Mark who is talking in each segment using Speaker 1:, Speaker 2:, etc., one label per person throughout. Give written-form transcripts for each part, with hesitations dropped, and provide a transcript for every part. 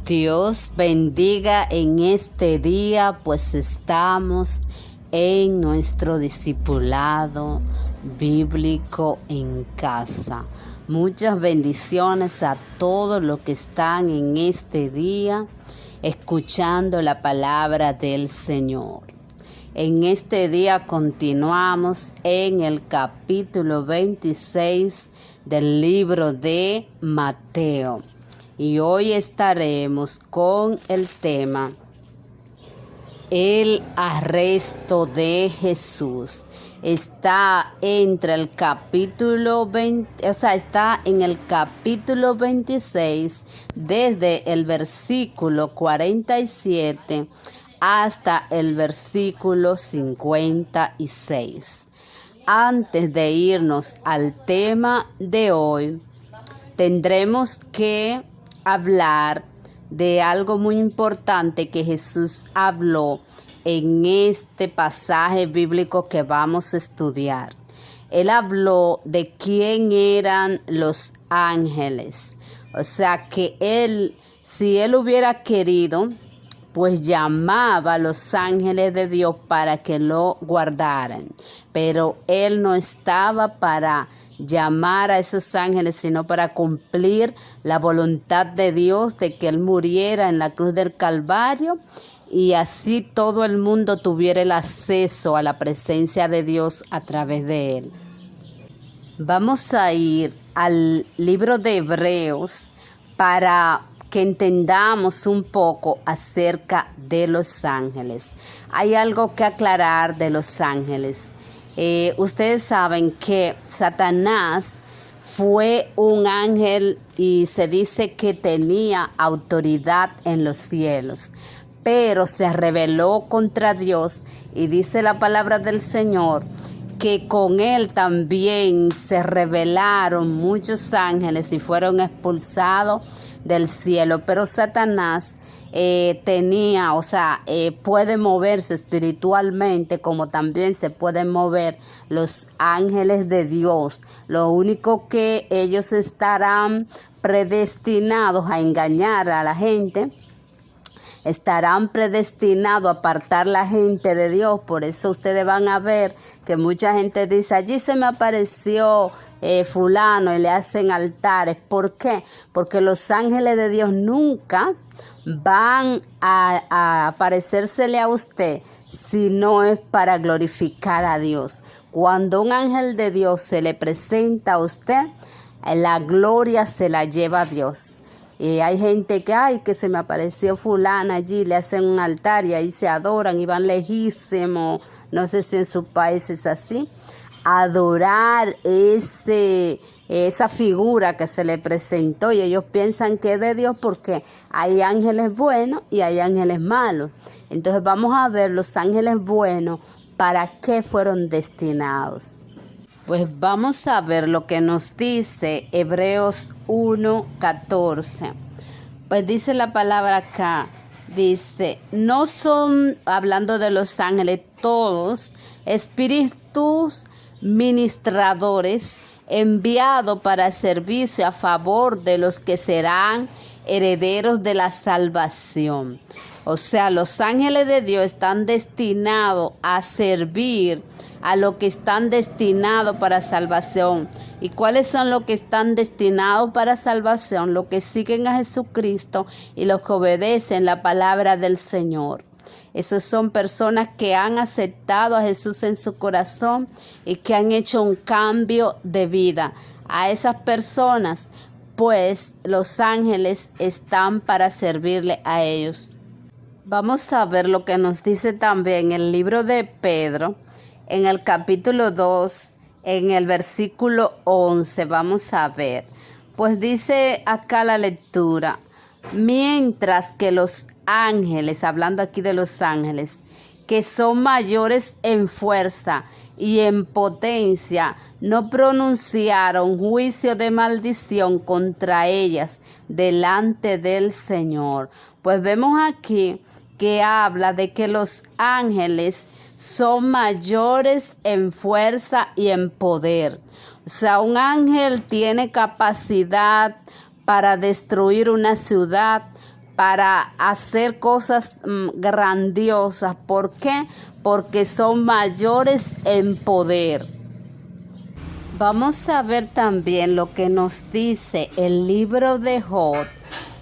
Speaker 1: Dios bendiga en este día, pues estamos en nuestro discipulado bíblico en casa. Muchas bendiciones a todos los que están en este día escuchando la palabra del Señor. En este día continuamos en el capítulo 26 del libro de Mateo. Y hoy estaremos con el tema el arresto de Jesús. Está entre el capítulo 20, está en el capítulo 26 desde el versículo 47 hasta el versículo 56. Antes de irnos al tema de hoy, tendremos que hablar de algo muy importante que Jesús habló en este pasaje bíblico que vamos a estudiar. Él habló de quién eran los ángeles. O sea que él, si él hubiera querido, pues llamaba a los ángeles de Dios para que lo guardaran. Pero él no estaba para llamar a esos ángeles, sino para cumplir la voluntad de Dios de que Él muriera en la cruz del Calvario y así todo el mundo tuviera el acceso a la presencia de Dios a través de Él. Vamos a ir al libro de Hebreos para que entendamos un poco acerca de los ángeles. Hay algo que aclarar de los ángeles. Ustedes saben que Satanás fue un ángel y se dice que tenía autoridad en los cielos, pero se rebeló contra Dios y dice la palabra del Señor que con él también se rebelaron muchos ángeles y fueron expulsados del cielo. Pero Satanás puede moverse espiritualmente como también se pueden mover los ángeles de Dios. Lo único que ellos estarán predestinados a engañar a la gente, estarán predestinados a apartar la gente de Dios. Por eso ustedes van a ver que mucha gente dice, allí se me apareció fulano, y le hacen altares. ¿Por qué? Porque los ángeles de Dios nunca van a aparecérsele a usted si no es para glorificar a Dios. Cuando un ángel de Dios se le presenta a usted, la gloria se la lleva a Dios. Y hay gente que se me apareció fulana allí, le hacen un altar y ahí se adoran y van lejísimos. No sé si en su país es así. Adorar esa figura que se le presentó y ellos piensan que es de Dios porque hay ángeles buenos y hay ángeles malos. Entonces vamos a ver los ángeles buenos, para qué fueron destinados. Pues vamos a ver lo que nos dice Hebreos 1:14. Pues dice la palabra acá, dice, no son, hablando de los ángeles, todos espíritus ministradores enviados para servicio a favor de los que serán herederos de la salvación. O sea, los ángeles de Dios están destinados a servir a los que están destinados para salvación. ¿Y cuáles son los que están destinados para salvación? Los que siguen a Jesucristo y los que obedecen la palabra del Señor. Esas son personas que han aceptado a Jesús en su corazón y que han hecho un cambio de vida. A esas personas, pues, los ángeles están para servirle a ellos. Vamos a ver lo que nos dice también el libro de Pedro, en el capítulo 2, en el versículo 11. Vamos a ver. Pues dice acá la lectura, mientras que los ángeles, hablando aquí de los ángeles, que son mayores en fuerza y en potencia, no pronunciaron juicio de maldición contra ellas delante del Señor. Pues vemos aquí que habla de que los ángeles son mayores en fuerza y en poder. O sea, un ángel tiene capacidad para destruir una ciudad, para hacer cosas grandiosas. ¿Por qué? Porque son mayores en poder. Vamos a ver también lo que nos dice el libro de Job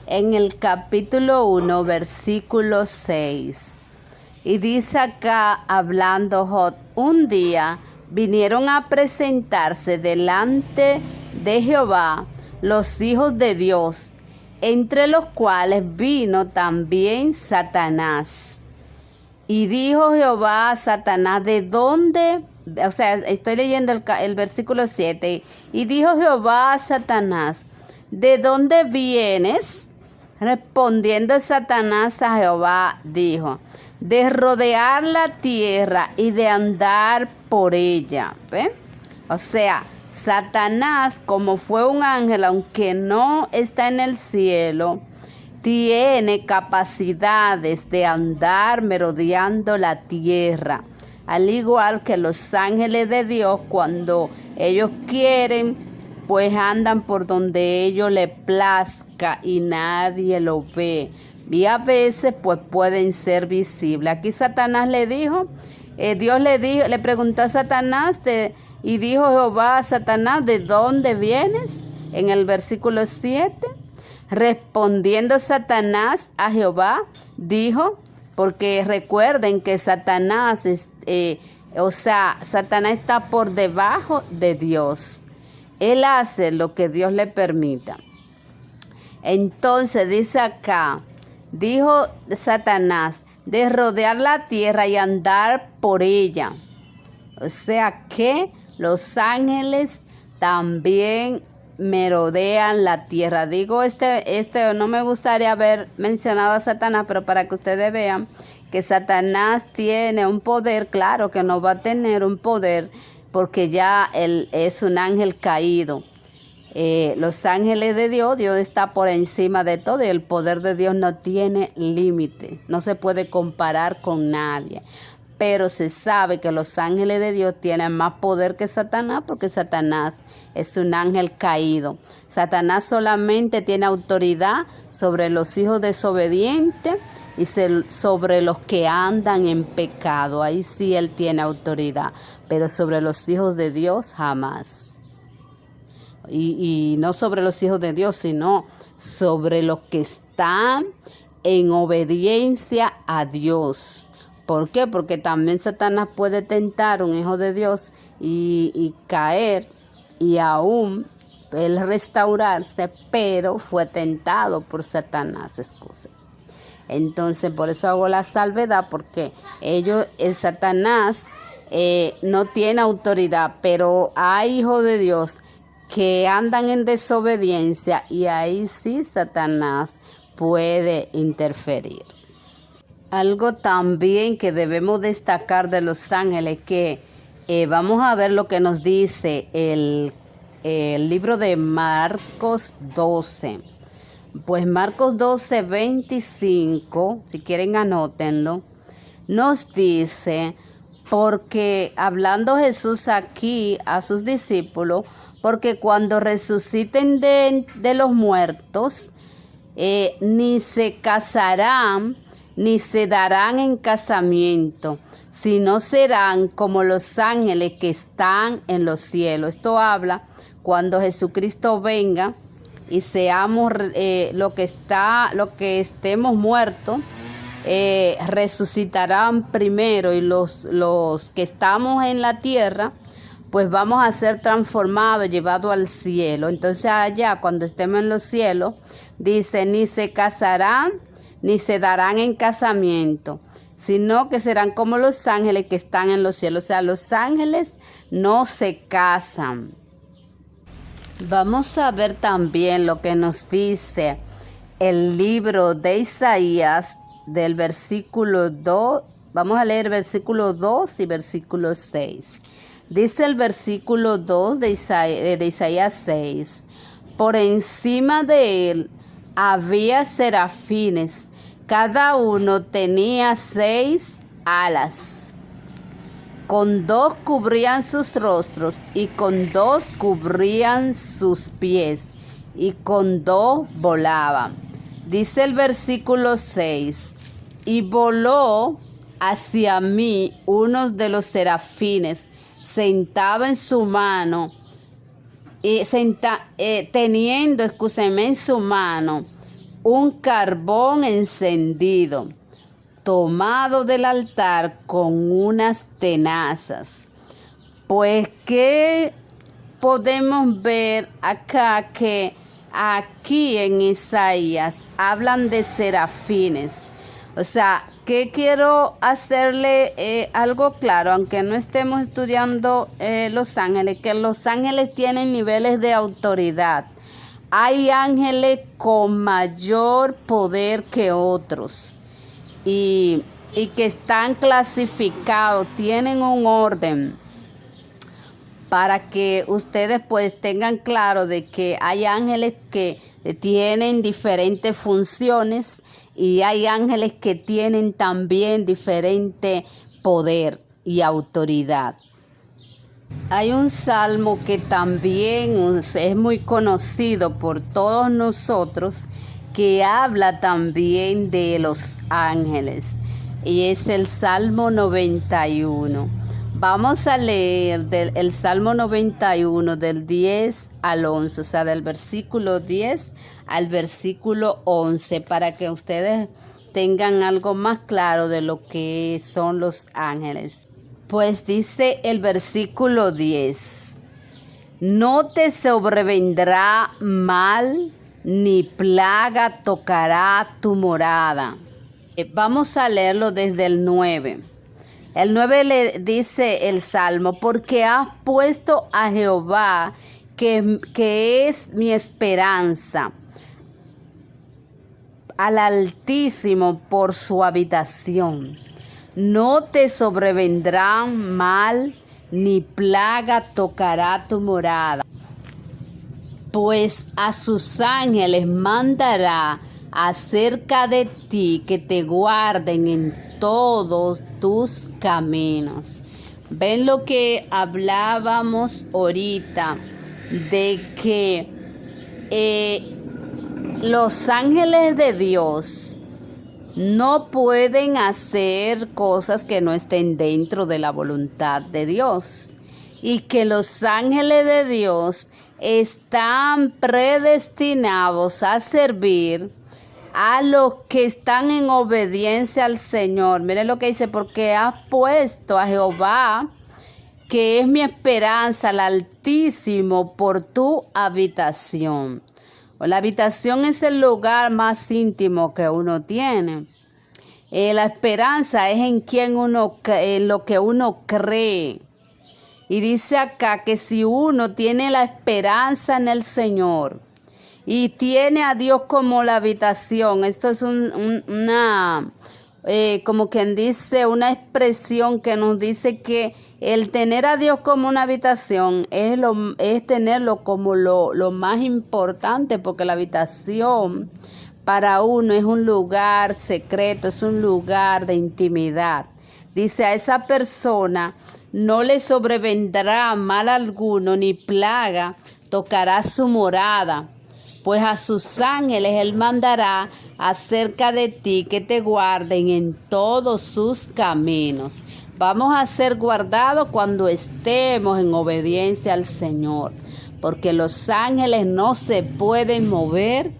Speaker 1: en el capítulo 1, versículo 6. Y dice acá, hablando Job, un día vinieron a presentarse delante de Jehová los hijos de Dios, entre los cuales vino también Satanás. Y dijo Jehová a Satanás, ¿de dónde? O sea, estoy leyendo el versículo 7. Y dijo Jehová a Satanás, ¿de dónde vienes? Respondiendo Satanás a Jehová, dijo, de rodear la tierra y de andar por ella. ¿Ve? O sea, Satanás, como fue un ángel, aunque no está en el cielo, tiene capacidades de andar merodeando la tierra. Al igual que los ángeles de Dios, cuando ellos quieren, pues andan por donde ellos les plazca y nadie lo ve. Y a veces pues pueden ser visibles. Aquí Satanás le dijo, Dios le preguntó a Satanás, y dijo Jehová a Satanás, ¿de dónde vienes? En el versículo 7. Respondiendo Satanás a Jehová, dijo, porque recuerden que Satanás Satanás está por debajo de Dios. Él hace lo que Dios le permita. Entonces dice acá, dijo Satanás, de rodear la tierra y andar por ella. O sea que los ángeles también merodean la tierra. Digo, no me gustaría haber mencionado a Satanás, pero para que ustedes vean que Satanás tiene un poder, claro que no va a tener un poder, porque ya él es un ángel caído. Los ángeles de Dios está por encima de todo y el poder de Dios no tiene límite, no se puede comparar con nadie. Pero se sabe que los ángeles de Dios tienen más poder que Satanás, porque Satanás es un ángel caído. Satanás solamente tiene autoridad sobre los hijos desobedientes y sobre los que andan en pecado. Ahí sí él tiene autoridad, pero sobre los hijos de Dios jamás. Y no sobre los hijos de Dios, sino sobre los que están en obediencia a Dios. ¿Por qué? Porque también Satanás puede tentar a un hijo de Dios y caer y aún él restaurarse, pero fue tentado por Satanás, excusa. Entonces, por eso hago la salvedad, porque Satanás no tiene autoridad, pero hay hijos de Dios que andan en desobediencia y ahí sí Satanás puede interferir. Algo también que debemos destacar de los ángeles, que vamos a ver lo que nos dice el libro de Marcos 12. Pues Marcos 12, 25, si quieren anótenlo, nos dice, porque hablando Jesús aquí a sus discípulos, porque cuando resuciten de los muertos, ni se casarán, ni se darán en casamiento, sino serán como los ángeles que están en los cielos. Esto habla cuando Jesucristo venga y seamos lo que estemos muertos, resucitarán primero, y los que estamos en la tierra, pues vamos a ser transformados, llevados al cielo. Entonces allá, cuando estemos en los cielos, dice, ni se casarán, ni se darán en casamiento, sino que serán como los ángeles que están en los cielos. O sea, los ángeles no se casan. Vamos a ver también lo que nos dice el libro de Isaías del versículo 2. Vamos a leer versículo 2 y versículo 6. Dice el versículo 2 de Isaías 6. Por encima de él había serafines, cada uno tenía 6 alas. Con 2 cubrían sus rostros, y con 2 cubrían sus pies, y con 2 volaban. Dice el versículo 6, y voló hacia mí uno de los serafines, sentado en su mano, y teniendo, en su mano un carbón encendido, tomado del altar con unas tenazas. Pues que podemos ver acá que aquí en Isaías hablan de serafines. O sea, que quiero hacerle algo claro, aunque no estemos estudiando los ángeles, que los ángeles tienen niveles de autoridad. Hay ángeles con mayor poder que otros y que están clasificados, tienen un orden, para que ustedes pues tengan claro de que hay ángeles que tienen diferentes funciones y hay ángeles que tienen también diferente poder y autoridad. Hay un salmo que también es muy conocido por todos nosotros, que habla también de los ángeles, y es el Salmo 91. Vamos a leer el Salmo 91 del 10 al 11, o sea, del versículo 10 al versículo 11, para que ustedes tengan algo más claro de lo que son los ángeles. Pues dice el versículo 10, no te sobrevendrá mal, ni plaga tocará tu morada. Vamos a leerlo desde el 9. El 9 le dice el Salmo, porque has puesto a Jehová, que es mi esperanza, al Altísimo por su habitación. No te sobrevendrá mal, ni plaga tocará tu morada. Pues a sus ángeles mandará acerca de ti, que te guarden en todos tus caminos. Ven lo que hablábamos ahorita, de que los ángeles de Dios no pueden hacer cosas que no estén dentro de la voluntad de Dios, y que los ángeles de Dios están predestinados a servir a los que están en obediencia al Señor. Miren lo que dice, porque has puesto a Jehová, que es mi esperanza, al Altísimo por tu habitación. La habitación es el lugar más íntimo que uno tiene. La esperanza es en lo que uno cree. Y dice acá que si uno tiene la esperanza en el Señor y tiene a Dios como la habitación, esto es como quien dice, una expresión que nos dice que el tener a Dios como una habitación es tenerlo como lo más importante, porque la habitación para uno es un lugar secreto, es un lugar de intimidad. Dice, a esa persona no le sobrevendrá mal alguno, ni plaga tocará su morada. Pues a sus ángeles él mandará acerca de ti, que te guarden en todos sus caminos. Vamos a ser guardados cuando estemos en obediencia al Señor, porque los ángeles no se pueden mover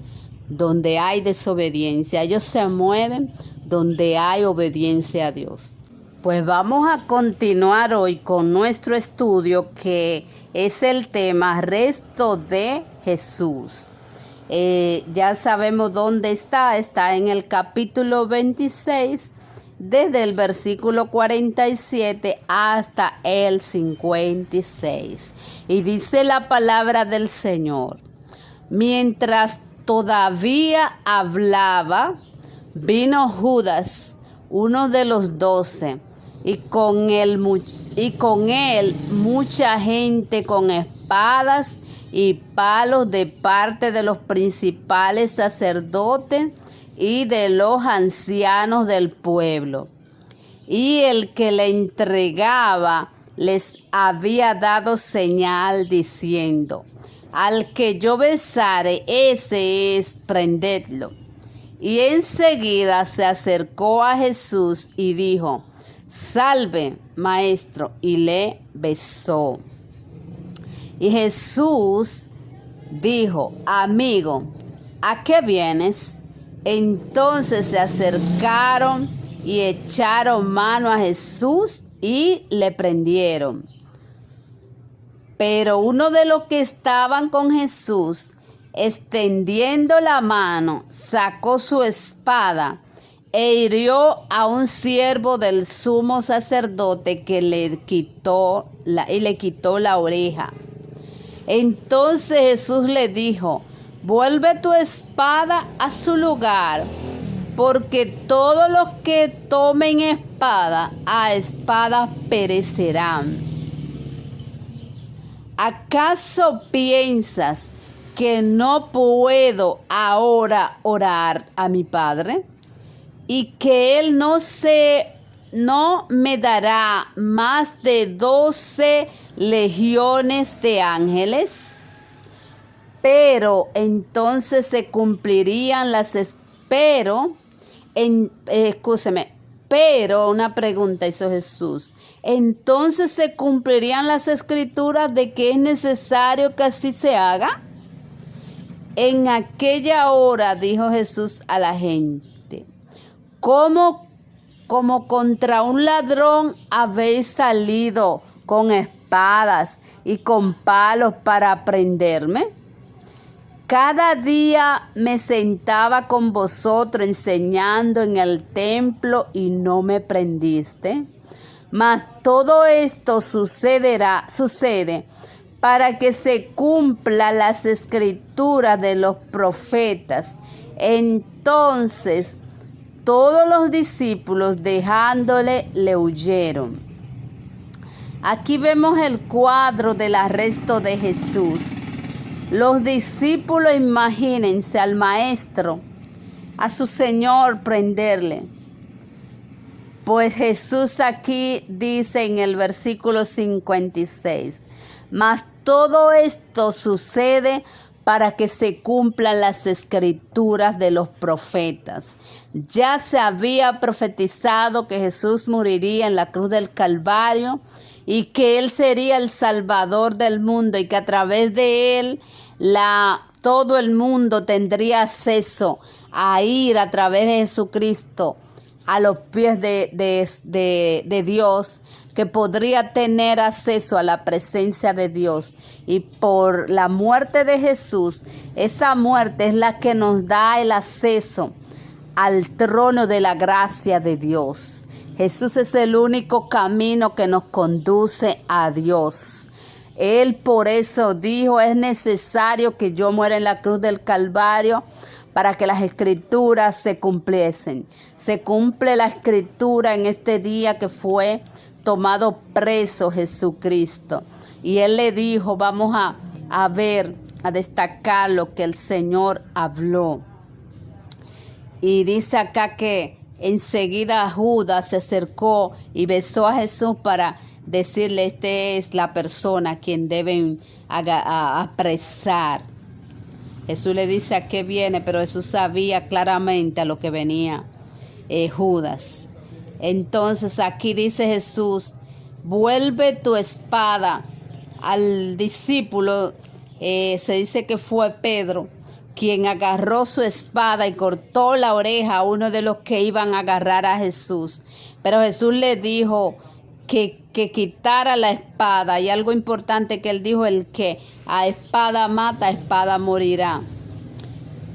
Speaker 1: donde hay desobediencia. Ellos se mueven donde hay obediencia a Dios. Pues vamos a continuar hoy con nuestro estudio, que es el tema resto de Jesús. Ya sabemos dónde está en el capítulo 26, desde el versículo 47 hasta el 56. Y dice la palabra del Señor: mientras todavía hablaba, vino Judas, uno de los 12, y con él mucha gente con espadas y palos de parte de los principales sacerdotes y de los ancianos del pueblo. Y el que le entregaba les había dado señal diciendo: al que yo besare, ese es, prendedlo. Y enseguida se acercó a Jesús y dijo: Salve, maestro, y le besó. Y Jesús dijo: Amigo, ¿a qué vienes? Entonces se acercaron y echaron mano a Jesús y le prendieron. Pero uno de los que estaban con Jesús, extendiendo la mano, sacó su espada e hirió a un siervo del sumo sacerdote que le quitó la oreja. Entonces Jesús le dijo: Vuelve tu espada a su lugar, porque todos los que tomen espada, a espada perecerán. ¿Acaso piensas que no puedo ahora orar a mi Padre? Y que Él no me dará más de 12 legiones de ángeles. Pero entonces se cumplirían pero una pregunta hizo Jesús. Entonces se cumplirían las escrituras de que es necesario que así se haga. En aquella hora dijo Jesús a la gente: como contra un ladrón habéis salido con espadas y con palos para prenderme. Cada día me sentaba con vosotros enseñando en el templo y no me prendiste. Mas todo esto sucede para que se cumplan las escrituras de los profetas. Entonces todos los discípulos, dejándole, le huyeron. Aquí vemos el cuadro del arresto de Jesús. Los discípulos, imagínense al maestro, a su Señor prenderle. Pues Jesús aquí dice en el versículo 56, mas todo esto sucede para que se cumplan las escrituras de los profetas. Ya se había profetizado que Jesús moriría en la cruz del Calvario y que Él sería el Salvador del mundo y que a través de Él todo el mundo tendría acceso a ir a través de Jesucristo a los pies de Dios, que podría tener acceso a la presencia de Dios. Y por la muerte de Jesús, esa muerte es la que nos da el acceso al trono de la gracia de Dios. Jesús es el único camino que nos conduce a Dios. Él por eso dijo: es necesario que yo muera en la cruz del Calvario para que las escrituras se cumpliesen. Se cumple la escritura en este día que fue tomado preso Jesucristo. Y Él le dijo, vamos a ver, a destacar lo que el Señor habló. Y dice acá que enseguida Judas se acercó y besó a Jesús para decirle: esta es la persona a quien deben apresar. Jesús le dice a qué viene, pero Jesús sabía claramente a lo que venía Judas. Entonces aquí dice Jesús: vuelve tu espada. Al discípulo se dice que fue Pedro quien agarró su espada y cortó la oreja a uno de los que iban a agarrar a Jesús. Pero Jesús le dijo que quitara la espada. Y algo importante que él dijo: el que a espada mata, a espada morirá.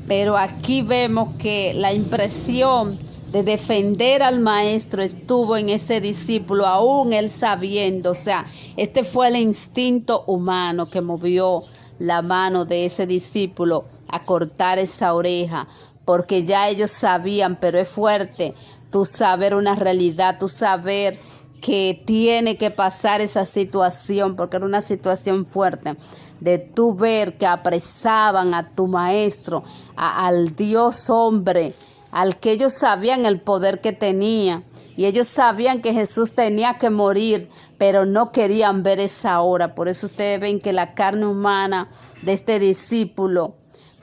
Speaker 1: Pero aquí vemos que la impresión de defender al maestro estuvo en ese discípulo, aún él sabiendo. O sea, este fue el instinto humano que movió la mano de ese discípulo a cortar esa oreja, porque ya ellos sabían. Pero es fuerte tú saber una realidad, tú saber que tiene que pasar esa situación, porque era una situación fuerte, de tú ver que apresaban a tu maestro, al Dios hombre, al que ellos sabían el poder que tenía, y ellos sabían que Jesús tenía que morir, pero no querían ver esa hora. Por eso ustedes ven que la carne humana de este discípulo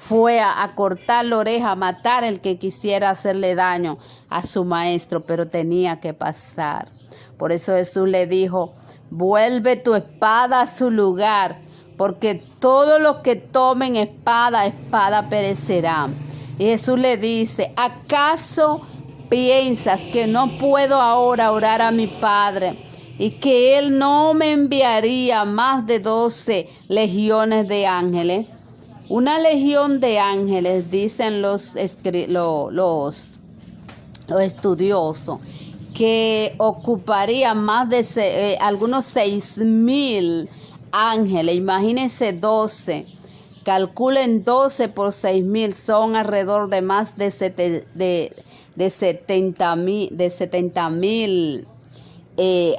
Speaker 1: fue a cortar la oreja, a matar el que quisiera hacerle daño a su maestro, pero tenía que pasar. Por eso Jesús le dijo, vuelve tu espada a su lugar, porque todos los que tomen espada, espada perecerá. Y Jesús le dice, ¿acaso piensas que no puedo ahora orar a mi Padre y que Él no me enviaría más de 12 legiones de ángeles? Una legión de ángeles, dicen los estudiosos, que ocuparía más de algunos 6,000 ángeles. Imagínense 12. Calculen 12 por 6,000, son alrededor de más de 70,000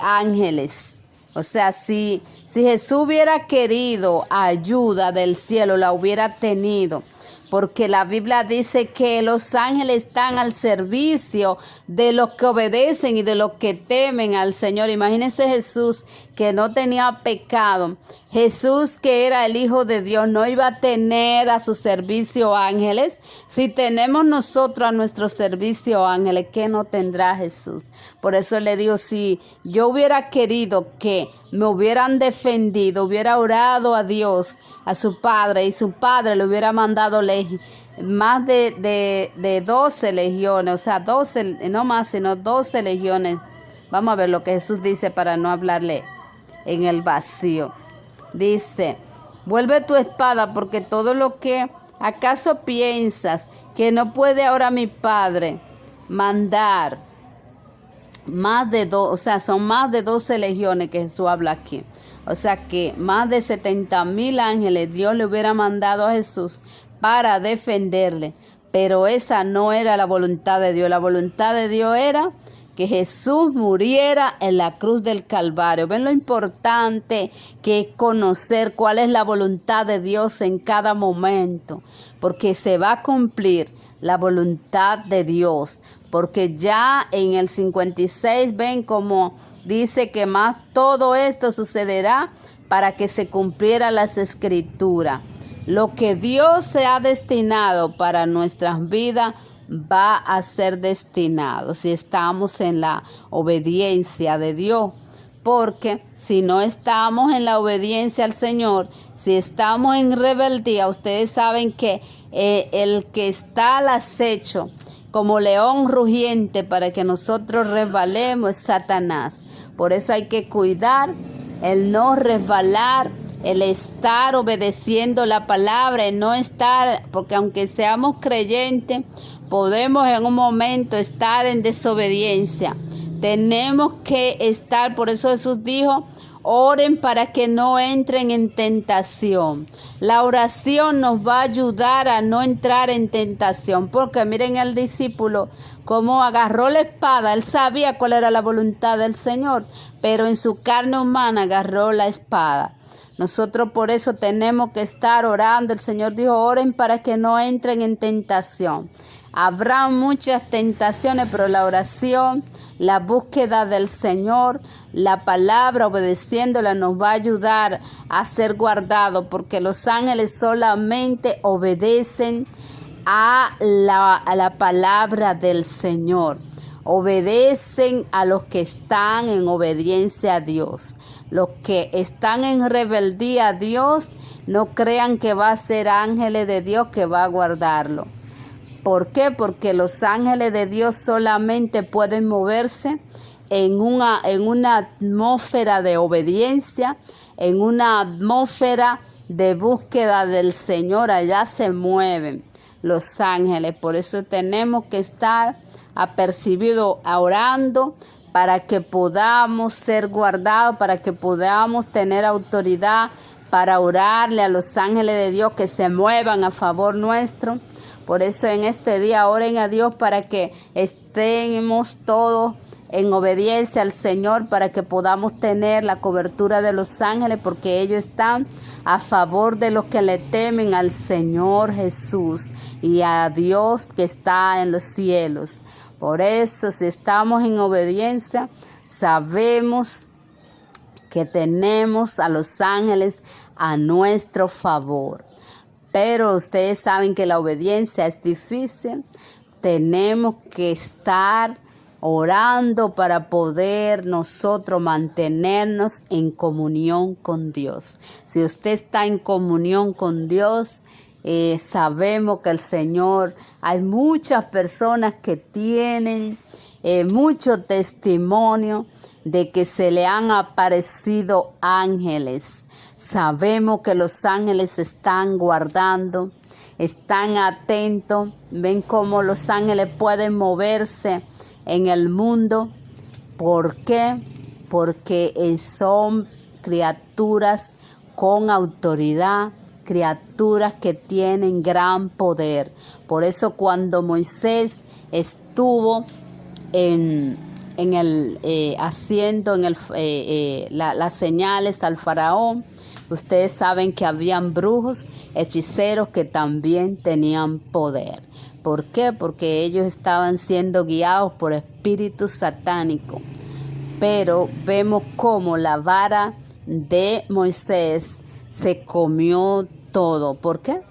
Speaker 1: ángeles. O sea, si Jesús hubiera querido ayuda del cielo, la hubiera tenido. Porque la Biblia dice que los ángeles están al servicio de los que obedecen y de los que temen al Señor. Imagínense Jesús que no tenía pecado. Jesús, que era el Hijo de Dios, no iba a tener a su servicio ángeles. Si tenemos nosotros a nuestro servicio ángeles, ¿qué no tendrá Jesús? Por eso le digo, si yo hubiera querido que me hubieran defendido, hubiera orado a Dios, a su Padre, y su Padre le hubiera mandado más de 12 legiones, o sea, 12, no más, sino 12 legiones. Vamos a ver lo que Jesús dice para no hablarle en el vacío. Dice, vuelve tu espada, porque todo lo que acaso piensas que no puede ahora mi Padre mandar más de son más de 12 legiones que Jesús habla aquí. O sea que más de 70,000 ángeles Dios le hubiera mandado a Jesús para defenderle. Pero esa no era la voluntad de Dios. La voluntad de Dios era que Jesús muriera en la cruz del Calvario. ¿Ven lo importante que es conocer cuál es la voluntad de Dios en cada momento? Porque se va a cumplir la voluntad de Dios. Porque ya en el 56 ven como dice que más todo esto sucederá para que se cumpliera las escrituras. Lo que Dios se ha destinado para nuestras vidas va a ser destinado si estamos en la obediencia de Dios. Porque si no estamos en la obediencia al Señor, si estamos en rebeldía, ustedes saben que el que está al acecho como león rugiente para que nosotros resbalemos es Satanás. Por eso hay que cuidar el no resbalar, el estar obedeciendo la palabra, el no estar, porque aunque seamos creyentes, podemos en un momento estar en desobediencia. Tenemos que estar, por eso Jesús dijo, oren para que no entren en tentación. La oración nos va a ayudar a no entrar en tentación, porque miren el discípulo cómo agarró la espada. Él sabía cuál era la voluntad del Señor, pero en su carne humana agarró la espada. Nosotros por eso tenemos que estar orando. El Señor dijo, oren para que no entren en tentación. Habrá muchas tentaciones, pero la oración, la búsqueda del Señor, la palabra, obedeciéndola, nos va a ayudar a ser guardados, porque los ángeles solamente obedecen a la palabra del Señor. Obedecen a los que están en obediencia a Dios. Los que están en rebeldía a Dios, no crean que va a ser ángeles de Dios que va a guardarlo. ¿Por qué? Porque los ángeles de Dios solamente pueden moverse en una atmósfera de obediencia, en una atmósfera de búsqueda del Señor. Allá se mueven los ángeles. Por eso tenemos que estar apercibidos, orando, para que podamos ser guardados, para que podamos tener autoridad para orarle a los ángeles de Dios que se muevan a favor nuestro. Por eso en este día oren a Dios para que estemos todos en obediencia al Señor, para que podamos tener la cobertura de los ángeles, porque ellos están a favor de los que le temen al Señor Jesús y a Dios que está en los cielos. Por eso, si estamos en obediencia, sabemos que tenemos a los ángeles a nuestro favor. Pero ustedes saben que la obediencia es difícil. Tenemos que estar orando para poder nosotros mantenernos en comunión con Dios. Si usted está en comunión con Dios, sabemos que el Señor, hay muchas personas que tienen mucho testimonio de que se le han aparecido ángeles. Sabemos que los ángeles están guardando, están atentos. Ven cómo los ángeles pueden moverse en el mundo. ¿Por qué? Porque son criaturas con autoridad, criaturas que tienen gran poder. Por eso cuando Moisés estuvo haciendo las señales al faraón, ustedes saben que habían brujos, hechiceros que también tenían poder. ¿Por qué? Porque ellos estaban siendo guiados por espíritus satánicos. Pero vemos cómo la vara de Moisés se comió todo. ¿Por qué?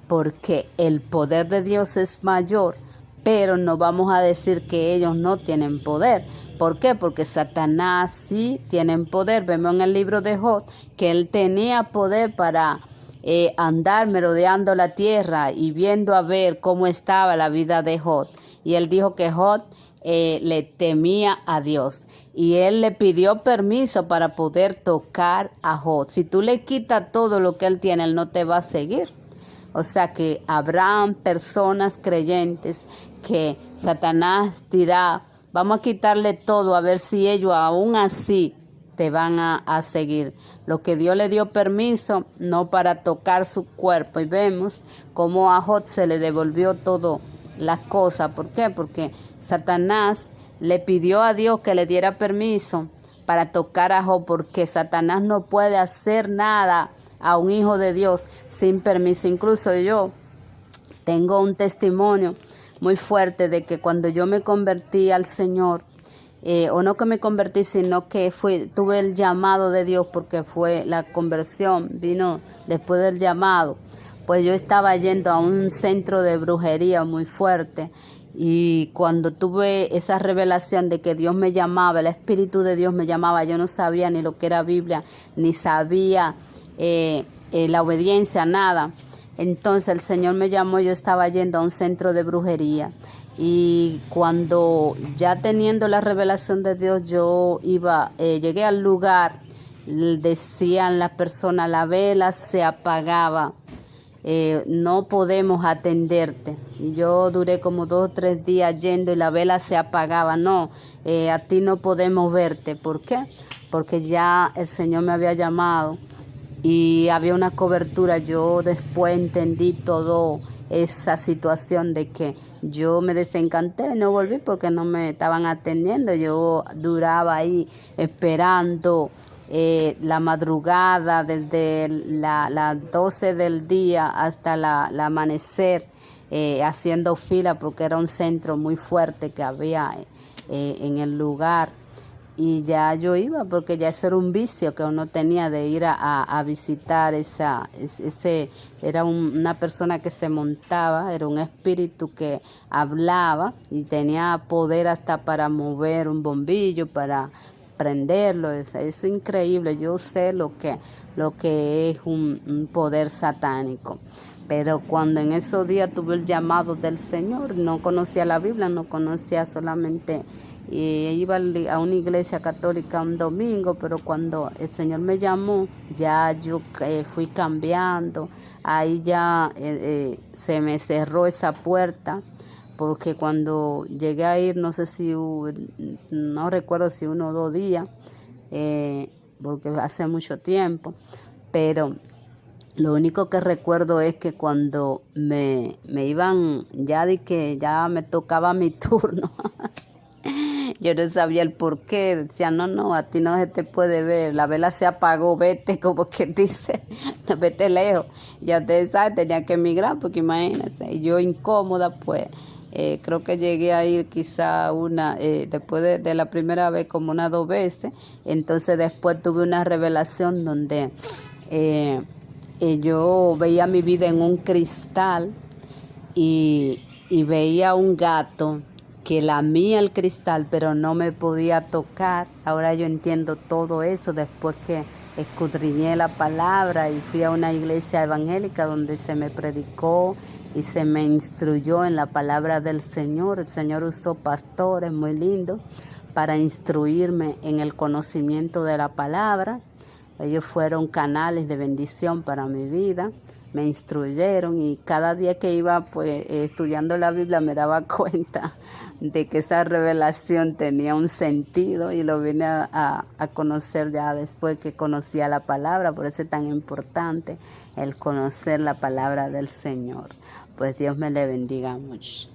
Speaker 1: Porque el poder de Dios es mayor, pero no vamos a decir que ellos no tienen poder. ¿Por qué? Porque Satanás sí tiene poder. Vemos en el libro de Job que él tenía poder para andar merodeando la tierra y viendo a ver cómo estaba la vida de Job. Y él dijo que Job le temía a Dios y él le pidió permiso para poder tocar a Job. Si tú le quitas todo lo que él tiene, él no te va a seguir. O sea que habrán personas creyentes que Satanás dirá, vamos a quitarle todo a ver si ellos aún así te van a seguir. Lo que Dios le dio permiso, no para tocar su cuerpo. Y vemos cómo a Job se le devolvió todo las cosas. ¿Por qué? Porque Satanás le pidió a Dios que le diera permiso para tocar a Job, porque Satanás no puede hacer nada a un hijo de Dios sin permiso. Incluso yo tengo un testimonio muy fuerte de que cuando yo me convertí al Señor, o no que me convertí, sino que tuve el llamado de Dios, porque fue la conversión, vino después del llamado. Pues yo estaba yendo a un centro de brujería muy fuerte, y cuando tuve esa revelación de que Dios me llamaba, el Espíritu de Dios me llamaba, yo no sabía ni lo que era Biblia, ni sabía la obediencia, nada. Entonces el Señor me llamó, yo estaba yendo a un centro de brujería. Y cuando ya teniendo la revelación de Dios, yo llegué al lugar, decían las personas, la vela se apagaba, no podemos atenderte. Y yo duré como 2 o 3 días yendo y la vela se apagaba. No, a ti no podemos verte. ¿Por qué? Porque ya el Señor me había llamado y había una cobertura. Yo después entendí todo esa situación de que yo me desencanté y no volví porque no me estaban atendiendo. Yo duraba ahí esperando la madrugada desde las 12 del día hasta el amanecer, haciendo fila porque era un centro muy fuerte que había en el lugar. Y ya yo iba porque ya ese era un vicio que uno tenía de ir a visitar era una persona que se montaba, era un espíritu que hablaba y tenía poder hasta para mover un bombillo, para prenderlo. Eso es increíble. Yo sé lo que es un poder satánico. Pero cuando en esos días tuve el llamado del Señor, no conocía la Biblia, no conocía solamente, iba a una iglesia católica un domingo, pero cuando el Señor me llamó, ya yo fui cambiando. Ahí ya se me cerró esa puerta, porque cuando llegué a ir, no recuerdo si 1 o 2 días, porque hace mucho tiempo, pero lo único que recuerdo es que cuando me iban, ya de que ya me tocaba mi turno, yo no sabía el por qué. Decía, no, a ti no se te puede ver, la vela se apagó, vete, como que dice, vete lejos. Ya ustedes saben, tenía que emigrar, porque imagínense, y yo incómoda, pues, creo que llegué a ir quizá después de la primera vez, como 1 o 2 veces. Entonces después tuve una revelación donde yo veía mi vida en un cristal y veía un gato que lamía el cristal, pero no me podía tocar. Ahora yo entiendo todo eso después que escudriñé la palabra y fui a una iglesia evangélica donde se me predicó y se me instruyó en la palabra del Señor. El Señor usó pastores muy lindos para instruirme en el conocimiento de la palabra. Ellos fueron canales de bendición para mi vida, me instruyeron y cada día que iba pues estudiando la Biblia me daba cuenta de que esa revelación tenía un sentido y lo vine a conocer ya después que conocía la palabra. Por eso es tan importante el conocer la palabra del Señor. Pues Dios me le bendiga mucho.